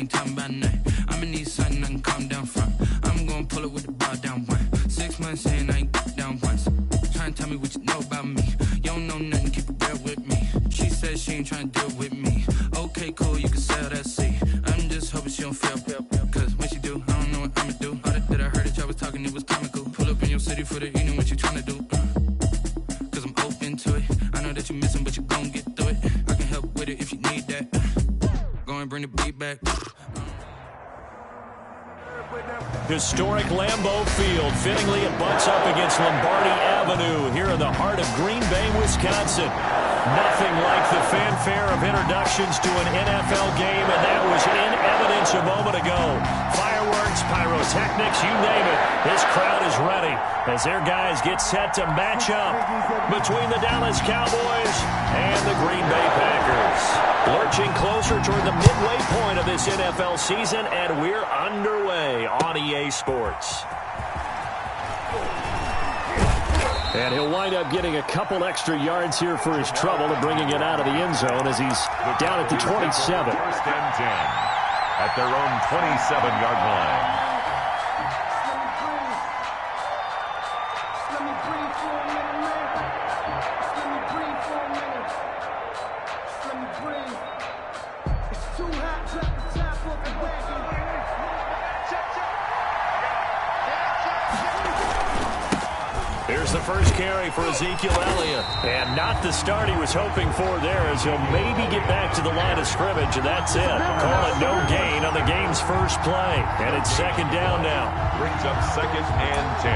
ain't talking about nothing. I'ma need something I can calm down from. I'm gonna pull it with the ball down one. 6 months in, I ain't down once. Trying to tell me what you know about me. You don't know nothing, keep it real with me. She says she ain't trying to deal with me. Okay, cool, you can sell that seat. I'm just hoping she don't feel. Cause when she do, I don't know what I'ma do. All that I heard that y'all was talking, it was comical. Pull up in your city for the evening, what you trying to do? Cause I'm open to it. I know that you missing, but you gon' get through it. I can help with it if you need that. Go and bring the beat back. Historic Lambeau Field. Fittingly, it butts up against Lombardi Avenue here in the heart of Green Bay, Wisconsin. Nothing like the fanfare of introductions to an NFL game, and that was in evidence a moment ago. Fireworks, pyrotechnics, you name it. This crowd is ready as their guys get set to match up between the Dallas Cowboys and the Green Bay Packers. Lurching closer toward the midway point of this NFL season, and we're underway on EA Sports. And he'll wind up getting a couple extra yards here for his trouble and bringing it out of the end zone as he's down at the 27. First and 10 at their own 27-yard line. Here's the first carry for Ezekiel Elliott. And not the start he was hoping for there, as he'll maybe get back to the line of scrimmage, and that's it. Call it no gain on the game's first play. And it's second down now. Brings up second and 10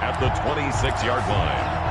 at the 26-yard line.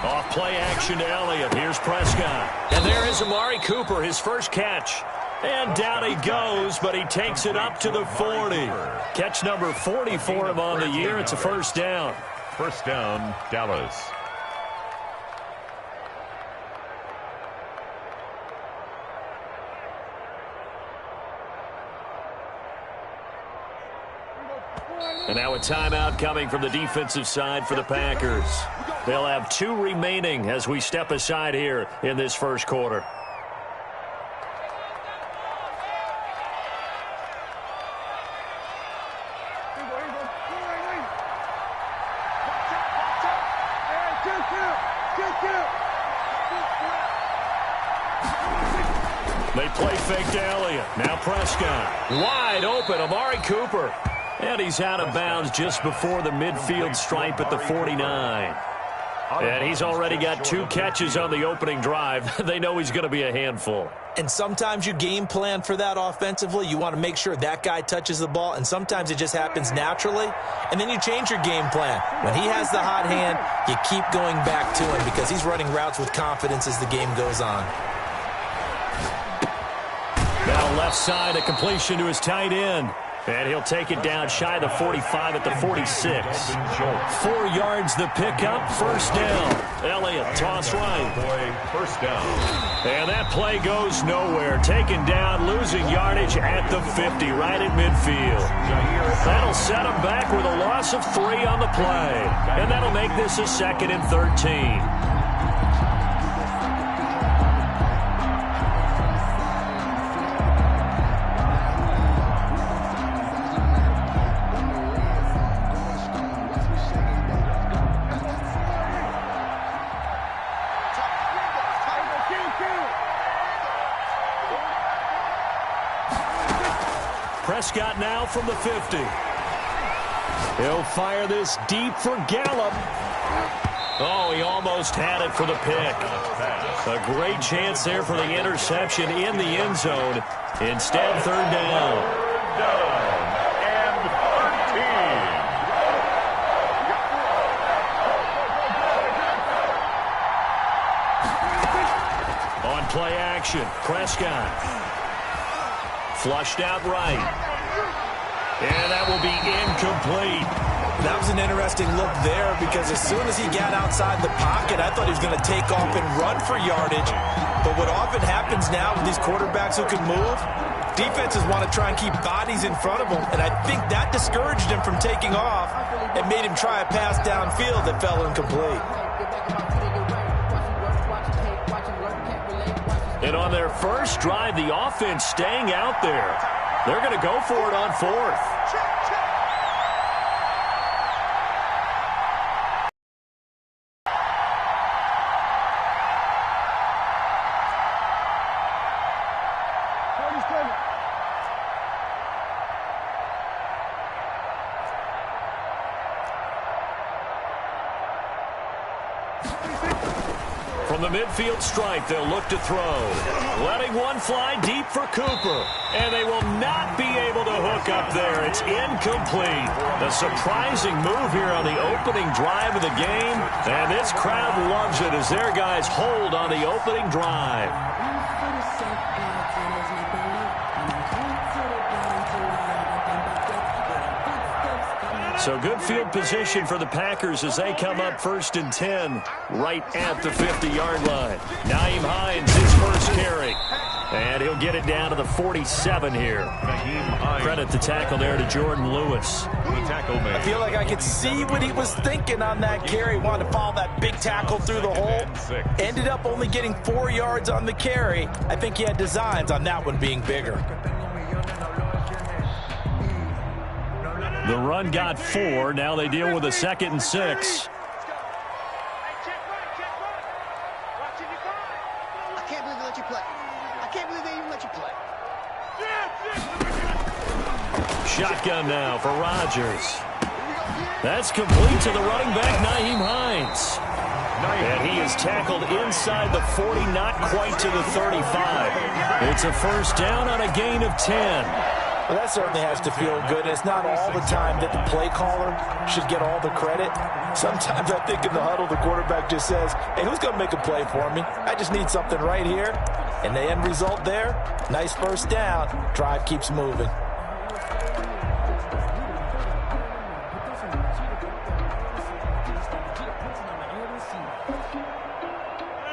Off play action to Elliott. Here's Prescott. And there is Amari Cooper, his first catch. And down he goes, but he takes it up to the 40. Catch number 40 for him on the year. It's a first down. First down, Dallas. And now a timeout coming from the defensive side for the Packers. They'll have 2 remaining as we step aside here in this first quarter. They play fake to Elliott. Now Prescott. Wide open, Amari Cooper. And he's out of bounds just before the midfield stripe at the 49. And he's already got 2 catches on the opening drive. They know he's going to be a handful. And sometimes you game plan for that offensively. You want to make sure that guy touches the ball, and sometimes it just happens naturally. And then you change your game plan. When he has the hot hand, you keep going back to him because he's running routes with confidence as the game goes on. Now left side, a completion to his tight end. And he'll take it down shy of the 45 at the 46. 4 yards the pickup, first down. Elliott, toss right. First down. And that play goes nowhere. Taken down, losing yardage at the 50, right at midfield. That'll set him back with a loss of 3 on the play. And that'll make this a 2nd and 13. Prescott now from the 50. He'll fire this deep for Gallup. Oh, he almost had it for the pick. A great chance there for the interception in the end zone. Instead, third down. Third down and 13. On play action, Prescott. Flushed out right. And that will be incomplete. That was an interesting look there because as soon as he got outside the pocket, I thought he was going to take off and run for yardage. But what often happens now with these quarterbacks who can move, defenses want to try and keep bodies in front of them, and I think that discouraged him from taking off and made him try a pass downfield that fell incomplete. And on their first drive, the offense staying out there. They're going to go for it on fourth. From the midfield stripe, they'll look to throw. Letting one fly deep for Cooper. And they will not be able to hook up there. It's incomplete. A surprising move here on the opening drive of the game. And this crowd loves it as their guys hold on the opening drive. So good field position for the Packers as they come up 1st and 10 right at the 50-yard line. Nyheim Hines, his first carry. And he'll get it down to the 47 here. Credit the tackle there to Jordan Lewis. I feel like I could see what he was thinking on that carry. Wanted to follow that big tackle through the hole. Ended up only getting 4 yards on the carry. I think he had designs on that one being bigger. The run got 4. Now they deal with a 2nd and 6. I can't believe they let you play. I can't believe they even let you play. Shotgun now for Rodgers. That's complete to the running back, Nyheim Hines. And he is tackled inside the 40, not quite to the 35. It's a first down on a gain of 10. Well, that certainly has to feel good. It's not all the time that the play caller should get all the credit. Sometimes I think in the huddle, the quarterback just says, hey, who's going to make a play for me? I just need something right here. And the end result there, nice first down. Drive keeps moving.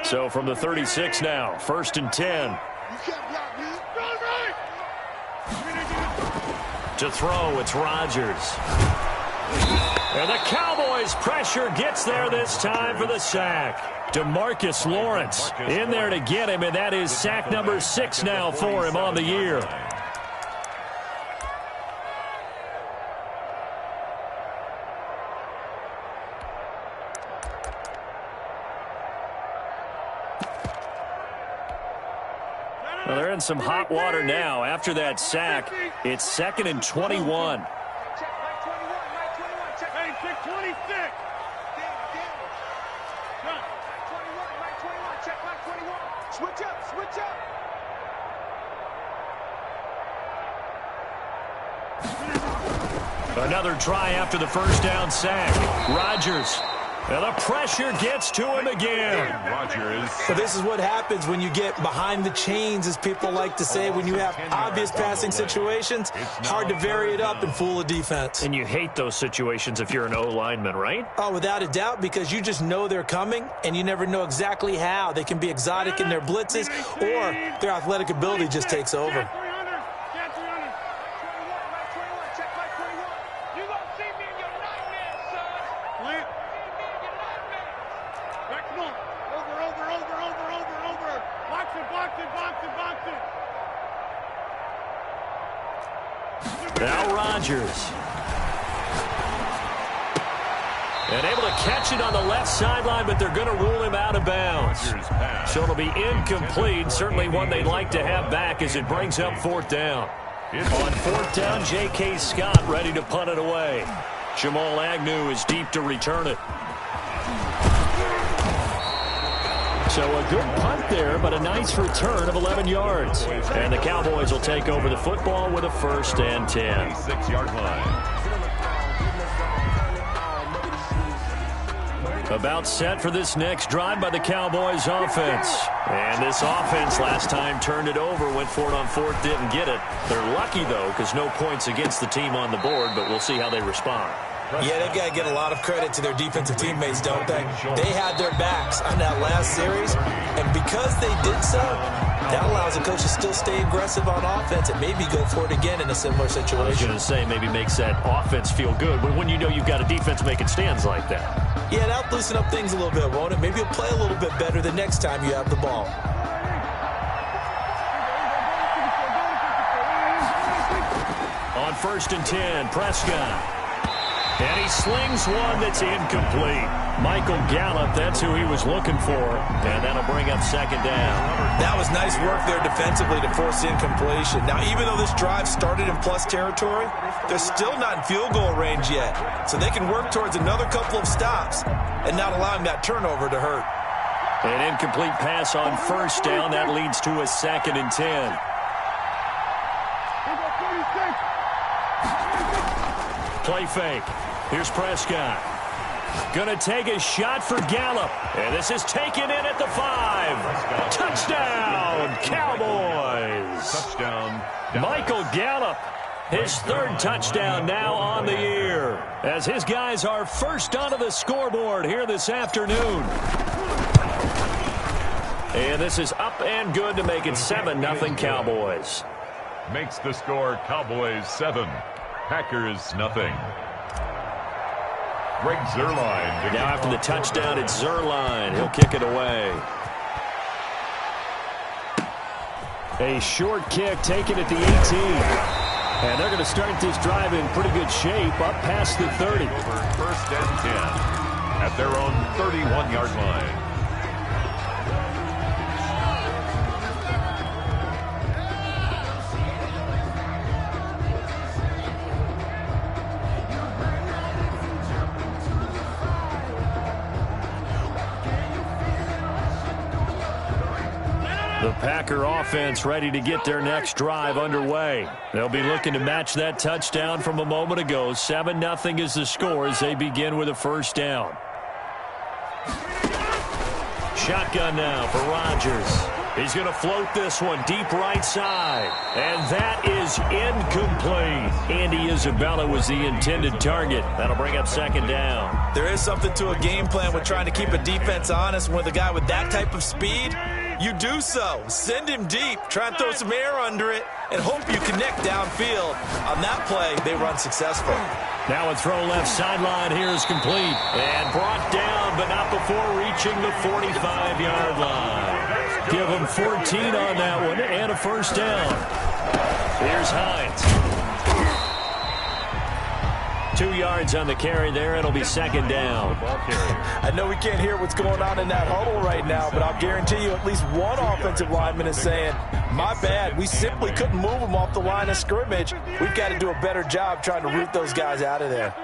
So from the 36 now, 1st and 10. To throw, it's Rodgers. And the Cowboys' pressure gets there this time for the sack. DeMarcus Lawrence in there to get him, and that is sack number 6 now for him on the year. Well, they're in some hot water now. After that sack, it's 2nd and 21. Another try after the first down sack. Rodgers. And the pressure gets to him again. So this is what happens when you get behind the chains, as people like to say. When you have obvious passing situations, hard to vary it up and fool a defense. And you hate those situations if you're an O-lineman, right? Oh, without a doubt, because you just know they're coming, and you never know exactly how. They can be exotic in their blitzes, or their athletic ability just takes over. Now Rodgers. And able to catch it on the left sideline, but they're going to rule him out of bounds. So it'll be incomplete. Certainly one they'd like to have back as it brings up 4th down. On 4th down, J.K. Scott ready to punt it away. Jamal Agnew is deep to return it. So a good punt there, but a nice return of 11 yards. And the Cowboys will take over the football with a 1st and 10. 6-yard line. About set for this next drive by the Cowboys offense. And this offense last time turned it over, went for it on 4th, didn't get it. They're lucky, though, because no points against the team on the board, but we'll see how they respond. Yeah, they've got to get a lot of credit to their defensive teammates, don't they? They had their backs on that last series, and because they did so, that allows the coach to still stay aggressive on offense and maybe go for it again in a similar situation. I was going to say maybe makes that offense feel good, but when you know you've got a defense making stands like that. Yeah, that'll loosen up things a little bit, won't it? Maybe you'll play a little bit better the next time you have the ball. On 1st and 10, Prescott. And he slings one that's incomplete. Michael Gallup, that's who he was looking for. And that'll bring up 2nd down. That was nice work there defensively to force incompletion. Now, even though this drive started in plus territory, they're still not in field goal range yet. So they can work towards another couple of stops and not allowing that turnover to hurt. An incomplete pass on 1st down. That leads to a 2nd and 10. Play fake. Here's Prescott. Gonna take a shot for Gallup. And this is taken in at the 5. Touchdown, Cowboys. Touchdown. Michael Gallup, his 3rd touchdown now on the year, as his guys are first onto the scoreboard here this afternoon. And this is up and good to make it 7-0 Cowboys. Makes the score Cowboys 7, Packers 0. Greg Zuerlein. Now after the touchdown, it's Zuerlein. He'll kick it away. A short kick taken at the 18. And they're going to start this drive in pretty good shape up past the 30. Over 1st and 10 at their own 31-yard line. The Packer offense ready to get their next drive underway. They'll be looking to match that touchdown from a moment ago. 7-0 is the score as they begin with a 1st down. Shotgun now for Rodgers. He's going to float this one deep right side. And that is incomplete. Andy Isabella was the intended target. That'll bring up 2nd down. There is something to a game plan with trying to keep a defense honest. With a guy with that type of speed, you do so. Send him deep. Try and throw some air under it and hope you connect downfield. On that play, they run successful. Now a throw left sideline here is complete. And brought down, but not before reaching the 45-yard line. Give him 14 on that one and a 1st down. Here's Hines. 2 yards on the carry there. It'll be 2nd down. I know we can't hear what's going on in that huddle right now, but I'll guarantee you at least one offensive lineman is saying, my bad, we simply couldn't move them off the line of scrimmage. We've got to do a better job trying to root those guys out of there.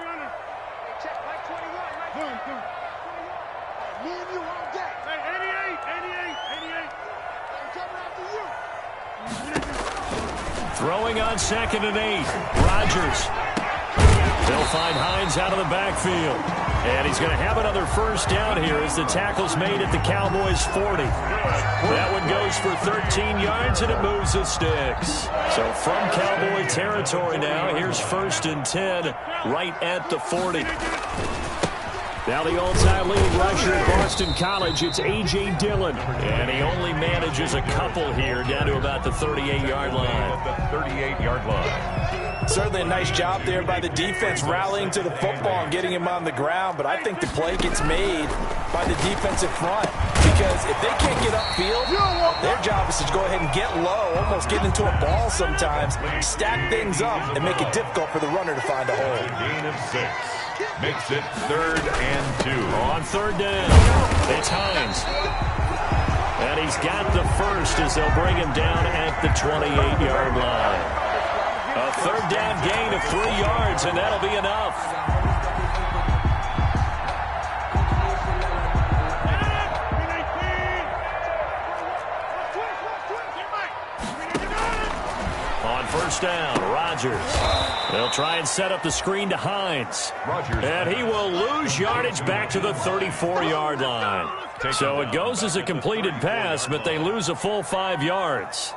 Throwing on 2nd and 8. Rodgers. They'll find Hines out of the backfield. And he's going to have another 1st down here as the tackle's made at the Cowboys' 40. That one goes for 13 yards, and it moves the sticks. So from Cowboy territory now, here's 1st and 10 right at the 40. Now the all-time leading rusher at Boston College, it's A.J. Dillon. And he only manages a couple here down to about the 38-yard line. At the 38-yard line. Certainly a nice job there by the defense rallying to the football and getting him on the ground, but I think the play gets made by the defensive front because if they can't get upfield, their job is to go ahead and get low, almost get into a ball sometimes, stack things up, and make it difficult for the runner to find a hole. Gain of 6. Makes it 3rd and 2. On 3rd down, it's Hines. And he's got the 1st as they'll bring him down at the 28-yard line. A 3rd down gain of 3 yards, and that'll be enough. On 1st down, Rodgers. They'll try and set up the screen to Hines. And he will lose yardage back to the 34-yard line. So it goes as a completed pass, but they lose a full 5 yards.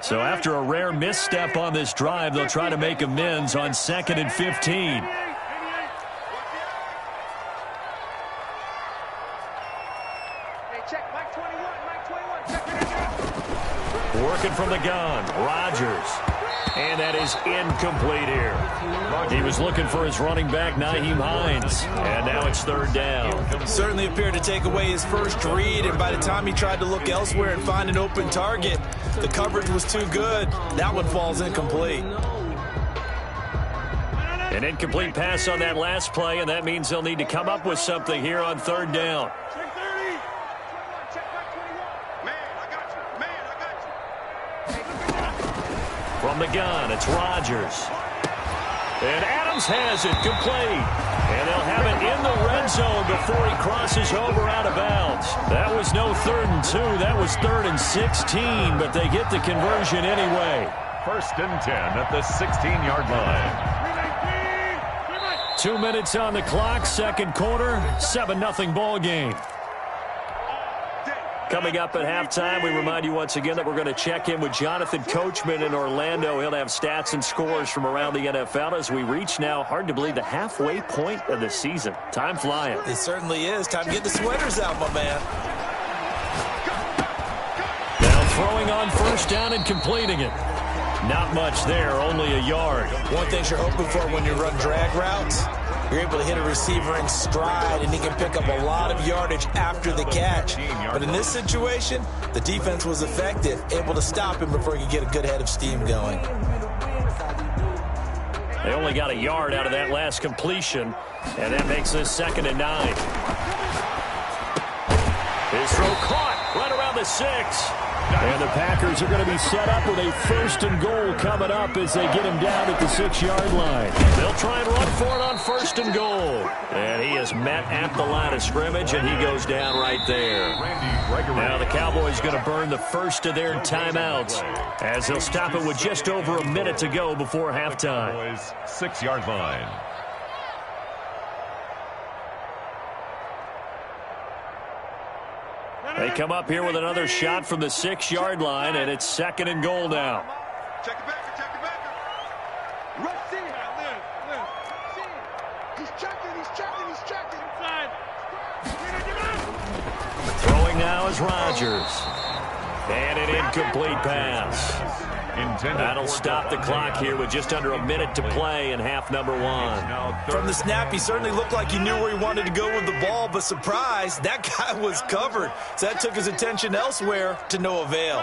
So after a rare misstep on this drive, they'll try to make amends on 2nd and 15. check. Mike 21, Mike 21. Check. Working from the gun, Rodgers. And that is incomplete here. He was looking for his running back, Nyheim Hines. And now it's third down. Certainly appeared to take away his first read, and by the time he tried to look elsewhere and find an open target, the coverage was too good. That one falls incomplete. An incomplete pass on that last play, and that means they'll need to come up with something here on third down. From the gun, it's Rodgers. And Adams has it complete. And they'll have it in the red zone before he crosses over out of bounds. That was no 3rd and 2. That was 3rd and 16, but they get the conversion anyway. 1st and 10 at the 16-yard line. 2 minutes on the clock, second quarter, 7-0 ball game. Coming up at halftime, we remind you once again that we're going to check in with Jonathan Coachman in Orlando. He'll have stats and scores from around the NFL as we reach now, hard to believe, the halfway point of the season. Time flying. It certainly is. Time to get the sweaters out, my man. Now throwing on first down and completing it. Not much there, only a yard. One thing you're hoping for when you run drag routes, you're able to hit a receiver in stride, and he can pick up a lot of yardage after the catch. But in this situation, the defense was effective, able to stop him before he could get a good head of steam going. They only got a yard out of that last completion, and that makes this 2nd and 9. His throw caught right around the 6. And the Packers are going to be set up with a 1st and goal coming up as they get him down at the 6-yard line. They'll try and run for it on 1st and goal. And he is met at the line of scrimmage, and he goes down right there. Now the Cowboys going to burn the first of their timeouts as they'll stop it with just over a minute to go before halftime. 6-yard line. They come up here with another shot from the 6-yard line, and it's 2nd and goal now. Check it back, check it back. Rush in. He's checking. Inside. Throwing now is Rodgers. And an incomplete pass. That'll stop the clock here with just under a minute to play in half number 1. From the snap, he certainly looked like he knew where he wanted to go with the ball, but surprise, that guy was covered. So that took his attention elsewhere to no avail.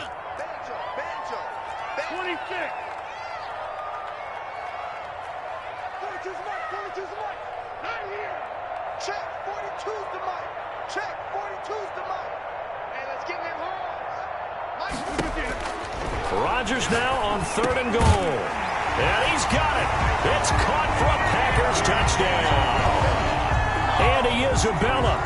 26. 42's the mark. Not here. Check. 42's the mark. Check. 42's the mark. Hey, let's get them home. Rodgers now on 3rd and goal. And he's got it. It's caught for a Packers touchdown. Andy Isabella,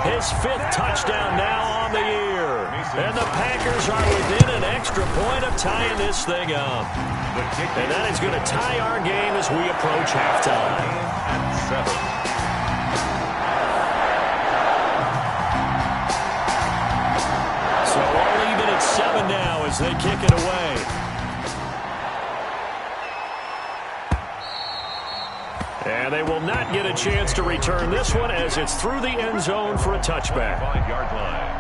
his 5th touchdown now on the year. And the Packers are within an extra point of tying this thing up. And that is going to tie our game as we approach halftime. 7. So all even at 7 now as they kick it away. And they will not get a chance to return this one as it's through the end zone for a touchback. 5-yard line.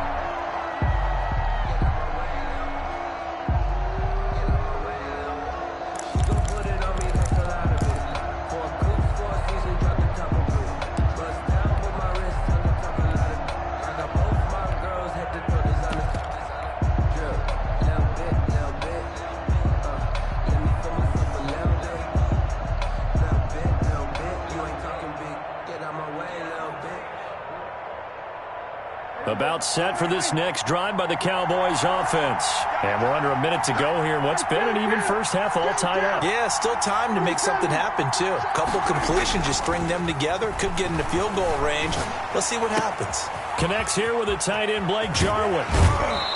About set for this next drive by the Cowboys offense. And we're under a minute to go here. What's been an even first half all tied up. Yeah, still time to make something happen, too. A couple completions, you string them together, could get into field goal range. Let's see what happens. Connects here with the tight end, Blake Jarwin.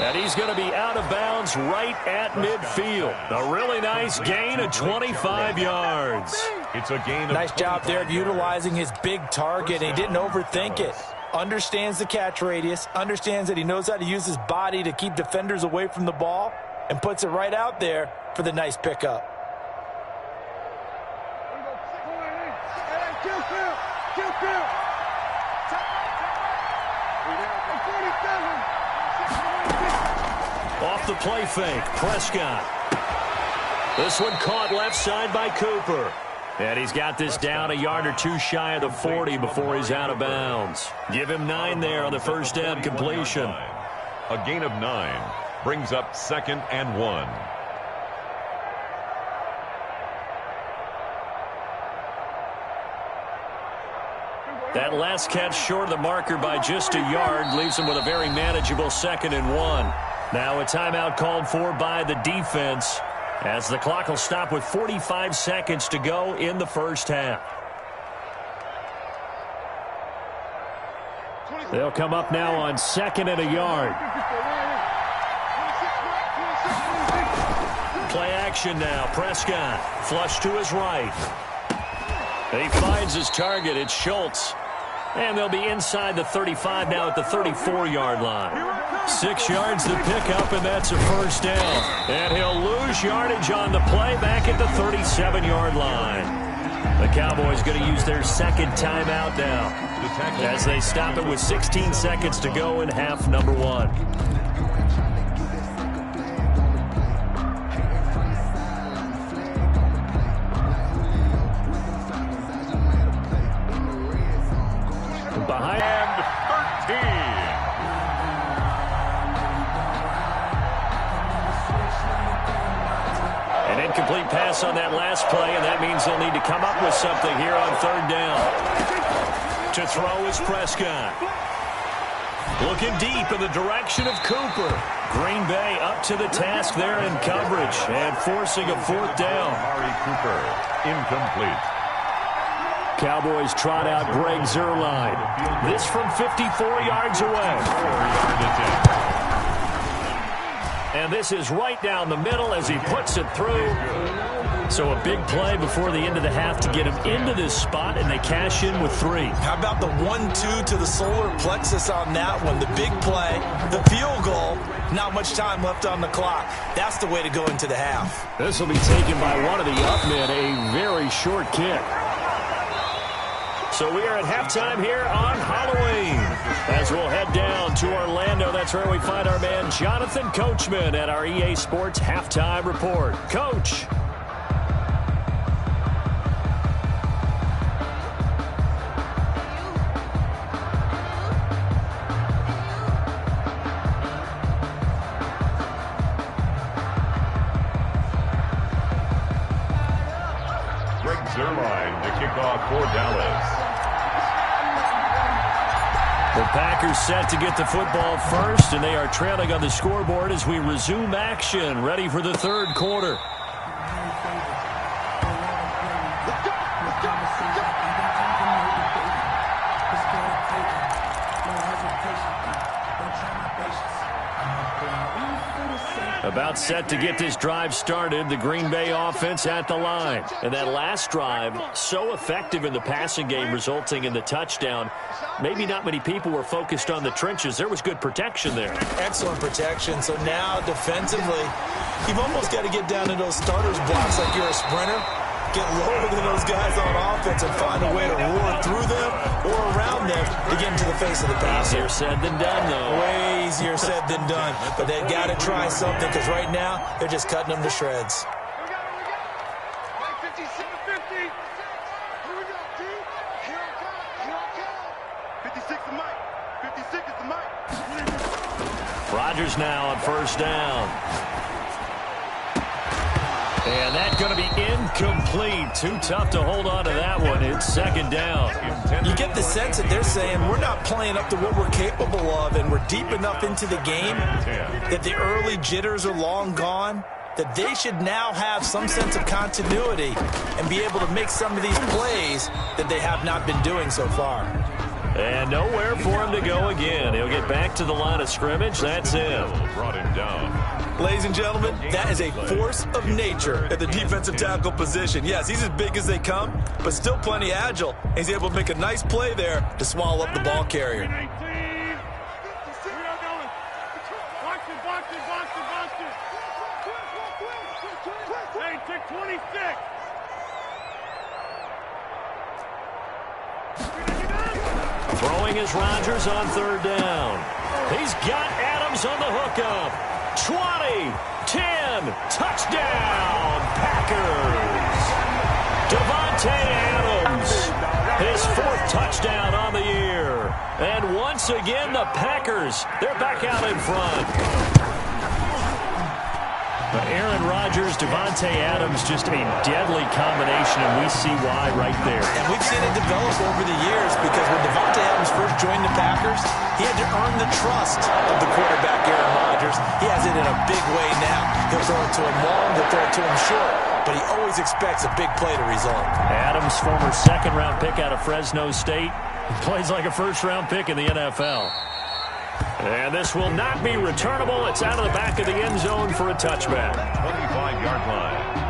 And he's going to be out of bounds right at midfield. A really nice gain of 25 yards. It's a gain of nice job there of utilizing his big target. He didn't overthink it. Understands the catch radius, understands that he knows how to use his body to keep defenders away from the ball, and puts it right out there for the nice pickup. Off the play fake, Prescott. This one caught left side by Cooper. And he's got this down a yard or two shy of the 40 before he's out of bounds. Give him 9 there on the first down completion. A gain of 9 brings up 2nd and 1. That last catch short of the marker by just a yard leaves him with a very manageable 2nd and 1. Now a timeout called for by the defense as the clock will stop with 45 seconds to go in the first half. They'll come up now on 2nd and a yard. Play action now. Prescott flush to his right. He finds his target. It's Schultz. And they'll be inside the 35 now at the 34-yard line. 6 yards to pick up, and that's a first down. And he'll lose yardage on the play back at the 37-yard line. The Cowboys going to use their 2nd timeout now as they stop it with 16 seconds to go in half number 1. Behind and 13. An incomplete pass on that last play, and that means they'll need to come up with something here on 3rd down. To throw is Prescott. Looking deep in the direction of Cooper. Green Bay up to the task there in coverage and forcing a 4th down. Amari Cooper, incomplete. Cowboys trot out Greg Zuerlein. This from 54 yards away. 4-yard attempt. And this is right down the middle as he puts it through. So a big play before the end of the half to get him into this spot, and they cash in with 3. How about the 1-2 to the solar plexus on that one? The big play, the field goal, not much time left on the clock. That's the way to go into the half. This will be taken by one of the up men, a very short kick. So we are at halftime here on Halloween as we'll head down to Orlando. That's where we find our man Jonathan Coachman at our EA Sports Halftime Report. Coach. Greg Zuerlein to kick off for Dallas. The Packers set to get the football first, and they are trailing on the scoreboard as we resume action, ready for the 3rd quarter. About set to get this drive started, the Green Bay offense at the line. And that last drive, so effective in the passing game, resulting in the touchdown. Maybe not many people were focused on the trenches. There was good protection there. Excellent protection. So now defensively, you've almost got to get down to those starters blocks like you're a sprinter. Get lower than those guys on offense and find a way to roar through them or around them to get into the face of the passer. Easier said than done, though. Way easier said than done. But they've got to try something because right now they're just cutting them to shreds. We got it. 57-50. Here we go, team. Here it comes. Here it comes. 56 is Mike. 56 is the Mike. Rodgers now on 1st down. And that's going to be incomplete. Too tough to hold on to that one. It's 2nd down. You get the sense that they're saying we're not playing up to what we're capable of, and we're deep enough into the game that the early jitters are long gone, that they should now have some sense of continuity and be able to make some of these plays that they have not been doing so far. And nowhere for him to go again. He'll get back to the line of scrimmage. That's him. Brought him down. Ladies and gentlemen, that is a force of nature at the defensive tackle position. Yes, he's as big as they come, but still plenty agile. He's able to make a nice play there to swallow up the ball carrier. Hey, take 26. Throwing is Rodgers on 3rd down. He's got Adams on the hookup. 20, 10, touchdown, Packers. Davante Adams, his 4th touchdown on the year. And once again, the Packers, they're back out in front. But Aaron Rodgers, Davante Adams, just a deadly combination, and we see why right there. And we've seen it develop over the years because when Davante Adams first joined the Packers, he had to earn the trust of the quarterback, Aaron Rodgers. He has it in a big way now. He'll throw it to him long, he'll throw it to him short, but he always expects a big play to result. Adams, former 2nd-round pick out of Fresno State, plays like a 1st-round pick in the NFL. And this will not be returnable. It's out of the back of the end zone for a touchback. 25-yard line.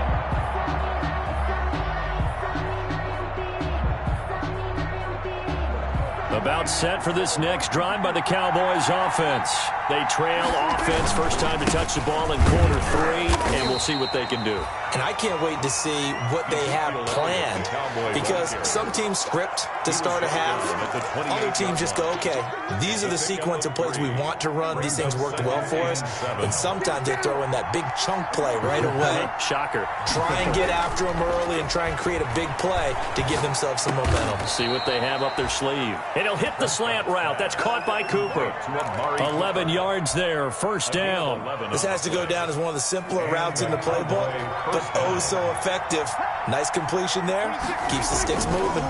About set for this next drive by the Cowboys offense. They trail offense, first time to touch the ball in quarter 3, and we'll see what they can do. And I can't wait to see what they have planned, because some teams script to start a half. Other teams just go, okay, these are the sequence of plays we want to run. These things worked well for us. And sometimes they throw in that big chunk play right away. Shocker. Try and get after them early and try and create a big play to give themselves some momentum. See what they have up their sleeve. And he'll hit the slant route. That's caught by Cooper. 11 yards there, 1st down. This has to go down as one of the simpler routes in the playbook, but oh so effective. Nice completion there. Keeps the sticks moving.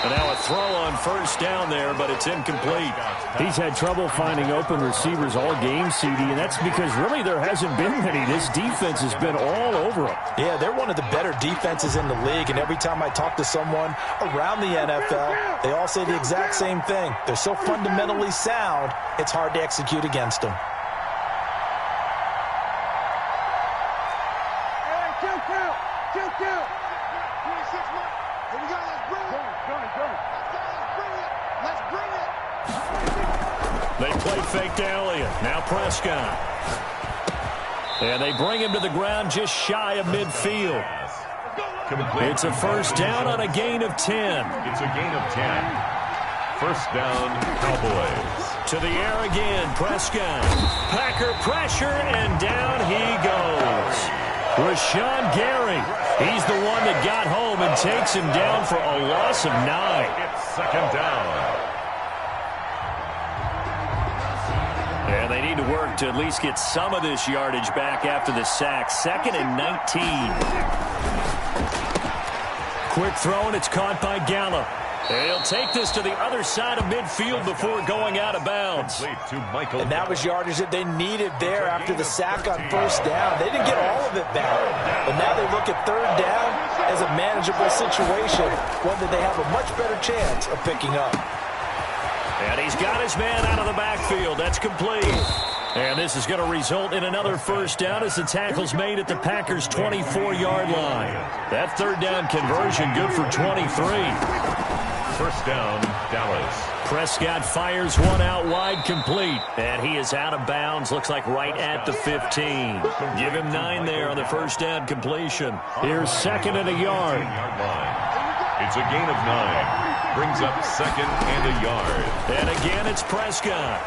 And now a throw on 1st down there, but it's incomplete. He's had trouble finding open receivers all game, CD, and that's because really there hasn't been many. This defense has been all over him. Yeah, they're one of the better defenses in the league, and every time I talk to someone around the NFL, they all say the exact same thing. They're so fundamentally sound, it's hard to execute against them. They play fake to Elliott. Now Prescott. And they bring him to the ground just shy of midfield. It's a 1st down on a gain of 10. It's a gain of 10. 1st down, Cowboys. To the air again, Prescott. Packer pressure, and down he goes. Rashawn Gary. He's the one that got home and takes him down for a loss of 9. It's 2nd down. And they need to work to at least get some of this yardage back after the sack. 2nd and 19. Quick throw, and it's caught by Gallup. And he'll take this to the other side of midfield before going out of bounds. And that was yardage that they needed there after the sack on 1st down. They didn't get all of it back. But now they look at 3rd down as a manageable situation, one that they have a much better chance of picking up. And he's got his man out of the backfield. That's complete. And this is going to result in another 1st down as the tackle's made at the Packers' 24-yard line. That 3rd down conversion good for 23. 1st down, Dallas. Prescott fires one out wide, complete. And he is out of bounds. Looks like right at the 15. Give him 9 there on the 1st down completion. Here's 2nd and a yard. It's a gain of 9. Brings up 2nd and a yard. And again, it's Prescott.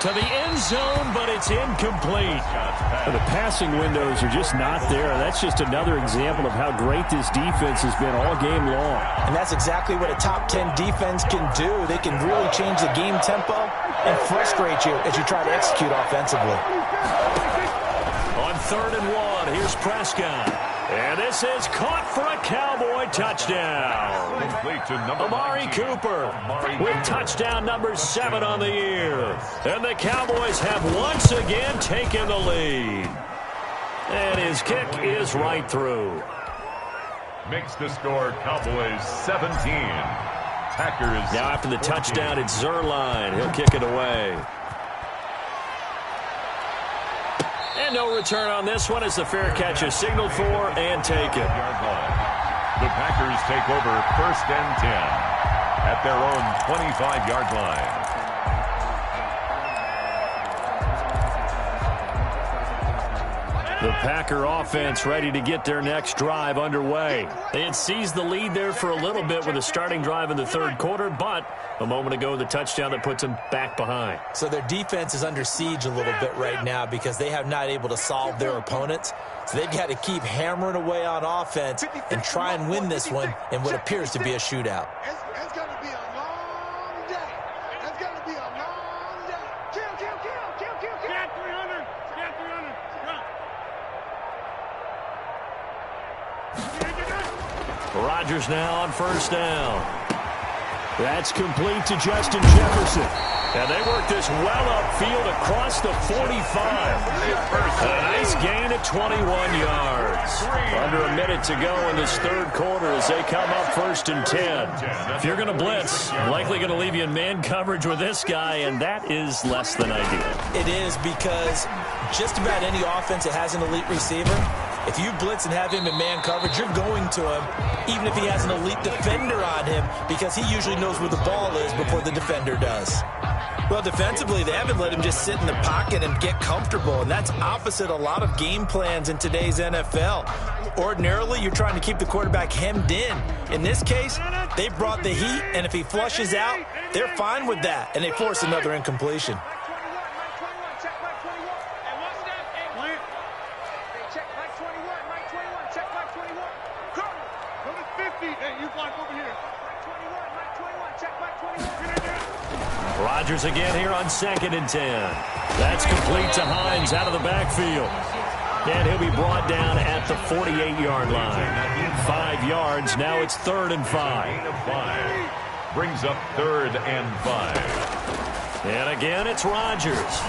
To the end zone, but it's incomplete. The passing windows are just not there. That's just another example of how great this defense has been all game long. And that's exactly what a top 10 defense can do. They can really change the game tempo and frustrate you as you try to execute offensively. On 3rd and 1, here's Prescott. And this is caught for a Cowboy touchdown. Amari Cooper with touchdown number 7 on the year. And the Cowboys have once again taken the lead. And his kick is right through. Makes the score Cowboys 17. Packers. Now after the touchdown, it's Zerline. He'll kick it away. And no return on this one as the fair catch is signaled for and taken. The Packers take over 1st and 10 at their own 25-yard line. The Packer offense ready to get their next drive underway. They had seized the lead there for a little bit with a starting drive in the third quarter, but a moment ago, the touchdown that puts them back behind. So their defense is under siege a little bit right now because they have not able to solve their opponents. So they've got to keep hammering away on offense and try and win this one in what appears to be a shootout. It's going to be a long day. It's going to be a long day. Kill. Get 300. Get 300. Rodgers now on first down. That's complete to Justin Jefferson. And they work this well upfield across the 45. A nice gain at 21 yards. Under a minute to go in this third quarter as they come up 1st and 10. If you're going to blitz, likely going to leave you in man coverage with this guy, and that is less than ideal. It is because just about any offense that has an elite receiver, if you blitz and have him in man coverage, you're going to him, even if he has an elite defender on him, because he usually knows where the ball is before the defender does. Well, defensively, they haven't let him just sit in the pocket and get comfortable, and that's opposite a lot of game plans in today's NFL. Ordinarily, you're trying to keep the quarterback hemmed in. In this case, they brought the heat, and if he flushes out, they're fine with that, and they force another incompletion. Rodgers again here on 2nd and 10. That's complete to Hines out of the backfield. And he'll be brought down at the 48-yard line. 5 yards. Now it's 3rd and 5. Brings up 3rd and 5. And again, it's Rodgers.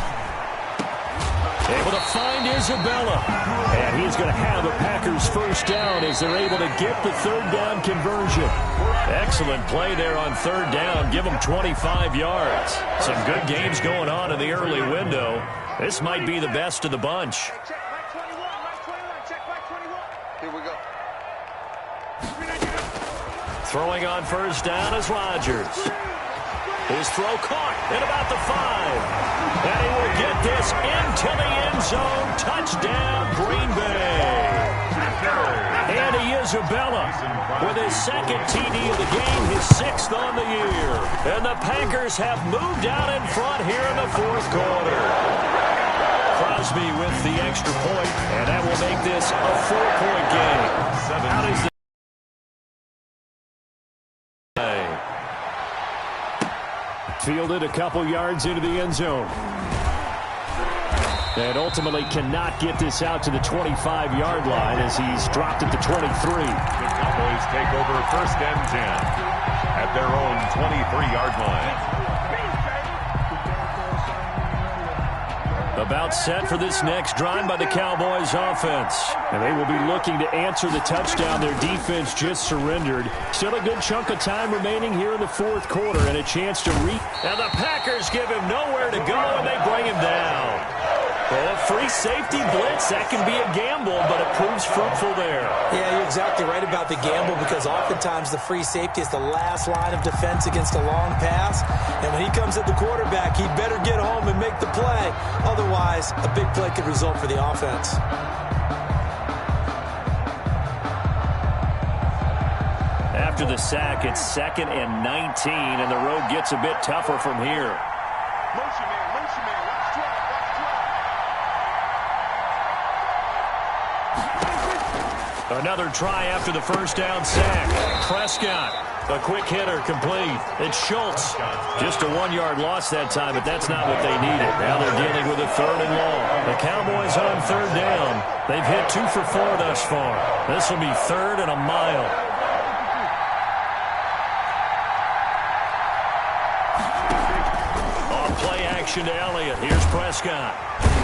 Able to find Isabella. And he's going to have the Packers first down as they're able to get the 3rd down conversion. Excellent play there on 3rd down. Give them 25 yards. Some good games going on in the early window. This might be the best of the bunch. Here we go. Throwing on first down is Rodgers. His throw caught at about the 5. And he will get this into the end zone. Touchdown, Green Bay. Andy Isabella with his 2nd TD of the game, his 6th on the year. And the Packers have moved out in front here in the 4th quarter. Crosby with the extra point, and that will make this a 4-point game. How does the fielded a couple yards into the end zone. And ultimately cannot get this out to the 25-yard line as he's dropped at the 23. The Cowboys take over 1st and 10 at their own 23-yard line. About set for this next drive by the Cowboys offense. And they will be looking to answer the touchdown their defense just surrendered. Still a good chunk of time remaining here in the 4th quarter and a chance to And the Packers give him nowhere to go, and they bring him down. Well, a free safety blitz, that can be a gamble, but it proves fruitful there. Yeah, you're exactly right about the gamble because oftentimes the free safety is the last line of defense against a long pass. And when he comes at the quarterback, he better get home and make the play. Otherwise, a big play could result for the offense. After the sack, it's 2nd and 19, and the road gets a bit tougher from here. Motion man. Watch 12. Another try after the first down sack. Prescott, a quick hitter, complete. It's Schultz. Just a 1-yard loss that time, but that's not what they needed. Now they're dealing with a 3rd and long. The Cowboys on 3rd down. They've hit 2 for 4 thus far. This will be 3rd and a mile. On play action to Elliott. Here's Prescott.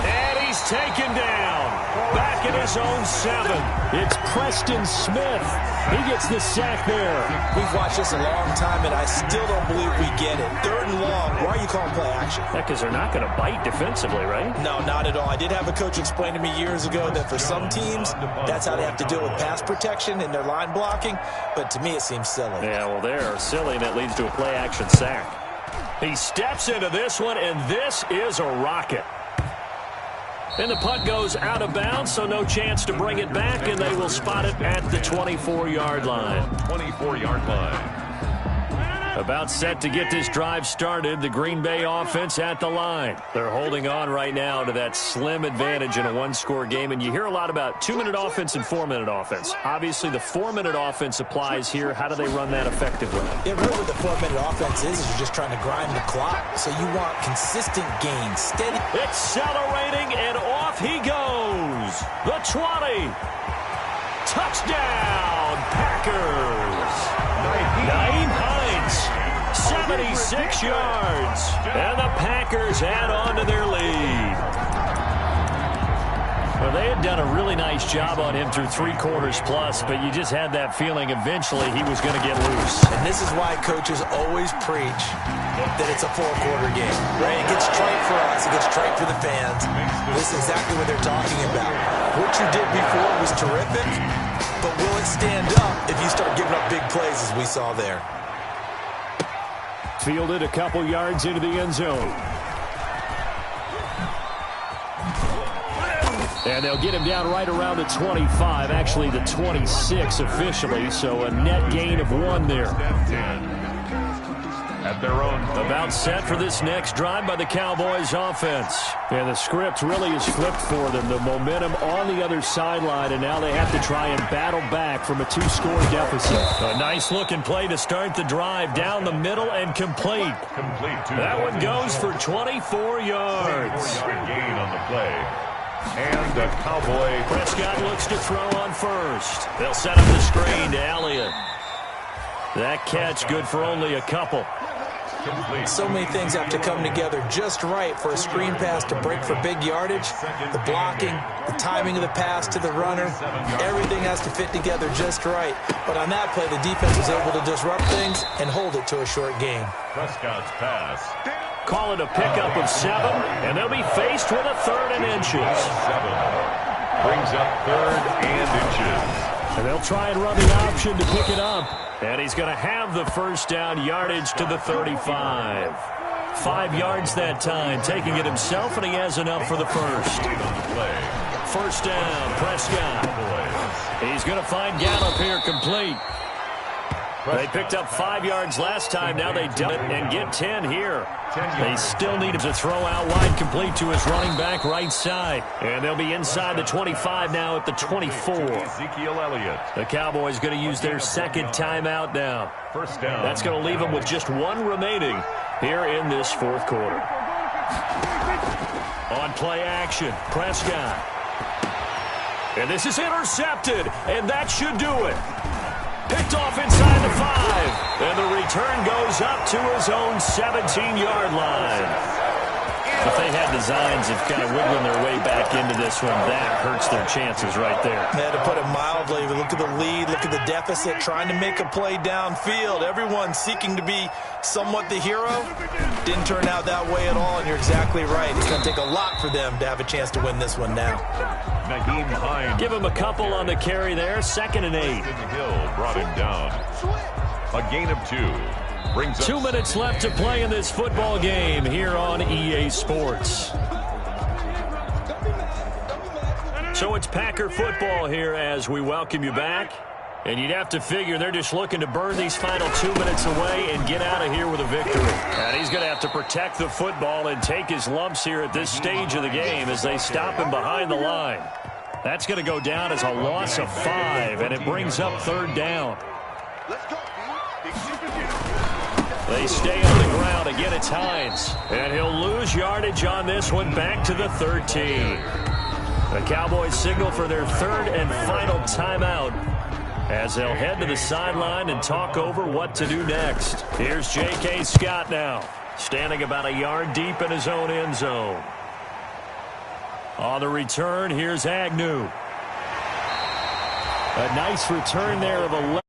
And he's taken down. Back in his own 7. It's Preston Smith. He gets the sack there. We've watched this a long time, and I still don't believe we get it. 3rd and long. Why are you calling play action? Because they're not going to bite defensively, right? No, not at all. I did have a coach explain to me years ago that for some teams, that's how they have to deal with pass protection and their line blocking. But to me, it seems silly. Yeah, well, they're silly, and it leads to a play action sack. He steps into this one, and this is a rocket. And the punt goes out of bounds, so no chance to bring it back, and they will spot it at the 24-yard line. 24-yard line. About set to get this drive started, the Green Bay offense at the line. They're holding on right now to that slim advantage in a one-score game, and you hear a lot about 2-minute offense and 4-minute offense. Obviously, the 4-minute offense applies here. How do they run that effectively? Yeah, really what the 4-minute offense is you're just trying to grind the clock, so you want consistent gains, steady. Accelerating, and off he goes. The 20. Touchdown, Packers. Nyheim Hines, 76 yards. And the Packers add on to their lead. Well, they had done a really nice job on him through 3 quarters plus, but you just had that feeling eventually he was going to get loose. And this is why coaches always preach that it's a 4-quarter game. Right? It gets trite for us. It gets trite for the fans. This is exactly what they're talking about. What you did before was terrific, but will it stand up if you start giving up big plays as we saw there? Fielded a couple yards into the end zone. And they'll get him down right around the 25, actually the 26 officially, so a net gain of 1 there. At their own. About set for this next drive by the Cowboys offense. And the script really is flipped for them. The momentum on the other sideline, and now they have to try and battle back from a 2-score deficit. A nice-looking play to start the drive down the middle and complete. That one goes for 24 yards. 24-yard gain on the play. And the Cowboy. Prescott looks to throw on first. They'll set up the screen to Elliott. That catch good for only a couple. So many things have to come together just right for a screen pass to break for big yardage. The blocking, the timing of the pass to the runner, everything has to fit together just right. But on that play, the defense was able to disrupt things and hold it to a short game. Prescott's pass. Call it a pickup of 7, and they'll be faced with a 3rd and inches. 7. Brings up 3rd and inches. And they'll try and run the option to pick it up. And he's going to have the first down, yardage to the 35. 5 yards that time, taking it himself, and he has enough for the first. First down, Prescott. He's going to find Gallup here complete. They picked up 5 yards last time. Now they do it and get 10 here. They still need him to throw out wide, complete to his running back right side. And they'll be inside the 25 now at the 24. Ezekiel Elliott. The Cowboys going to use their second timeout now. First down. That's going to leave them with just 1 remaining here in this 4th quarter. On play action, Prescott. And this is intercepted, and that should do it. Picked off inside the 5, and the return goes up to his own 17-yard line. If they had designs of kind of wiggling their way back into this one, that hurts their chances right there. To put it mildly, look at the lead, look at the deficit, trying to make a play downfield. Everyone seeking to be somewhat the hero. Didn't turn out that way at all, and you're exactly right. It's going to take a lot for them to have a chance to win this one now. Nyheim Hines. Give him a couple on the carry there. 2nd and 8. Hill brought him down. A gain of 2. Brings up 2 minutes left to play in this football game here on EA Sports. So it's Packer football here as we welcome you back. And you'd have to figure they're just looking to burn these final 2 minutes away and get out of here with a victory. And he's going to have to protect the football and take his lumps here at this stage of the game as they stop him behind the line. That's going to go down as a loss of 5, and it brings up 3rd down. They stay on the ground. Again, it's Hines. And he'll lose yardage on this one back to the 13. The Cowboys signal for their 3rd and final timeout as they'll head to the sideline and talk over what to do next. Here's J.K. Scott now, standing about a yard deep in his own end zone. On the return, here's Agnew. A nice return there of 11.